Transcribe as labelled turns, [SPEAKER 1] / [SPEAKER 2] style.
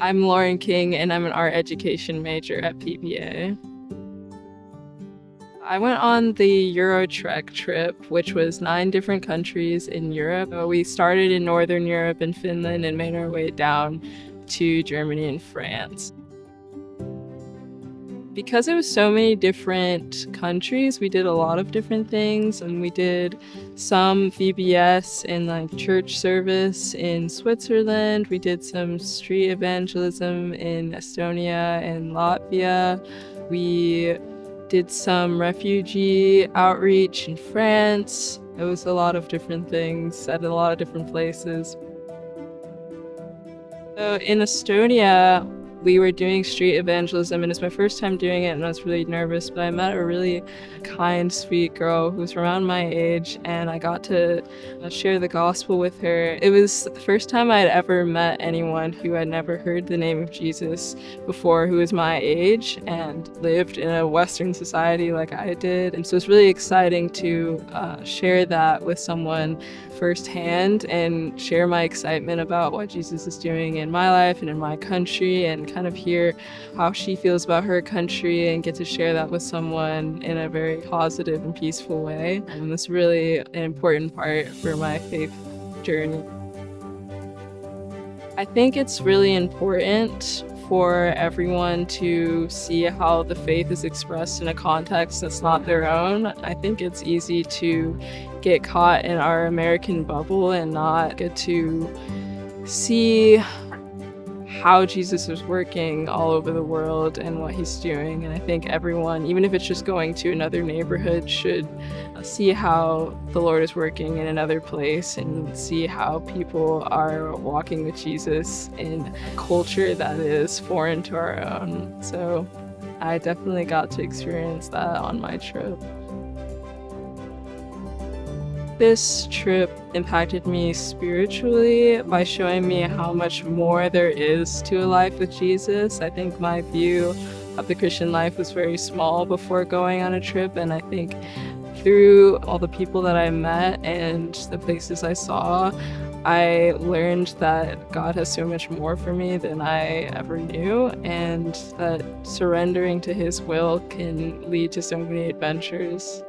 [SPEAKER 1] I'm Lauren King, and I'm an art education major at PBA. I went on the Eurotrek trip, which was 9 different countries in Europe. We started in Northern Europe and Finland and made our way down to Germany and France. Because it was so many different countries, we did a lot of different things, and we did some VBS in church service in Switzerland. We did some street evangelism in Estonia and Latvia. We did some refugee outreach in France. It was a lot of different things at a lot of different places. So in Estonia, we were doing street evangelism, and it's my first time doing it, and I was really nervous, but I met a really kind, sweet girl who was around my age, and I got to share the gospel with her. It was the first time I had ever met anyone who had never heard the name of Jesus before, who was my age and lived in a Western society like I did. And so it's really exciting to share that with someone firsthand and share my excitement about what Jesus is doing in my life and in my country, and kind of hear how she feels about her country and get to share that with someone in a very positive and peaceful way. And it's really an important part for my faith journey. I think it's really important for everyone to see how the faith is expressed in a context that's not their own. I think it's easy to get caught in our American bubble and not get to see how Jesus is working all over the world and what he's doing. And I think everyone, even if it's just going to another neighborhood, should see how the Lord is working in another place and see how people are walking with Jesus in a culture that is foreign to our own. So I definitely got to experience that on my trip. This trip impacted me spiritually by showing me how much more there is to a life with Jesus. I think my view of the Christian life was very small before going on a trip, and I think through all the people that I met and the places I saw, I learned that God has so much more for me than I ever knew, and that surrendering to his will can lead to so many adventures.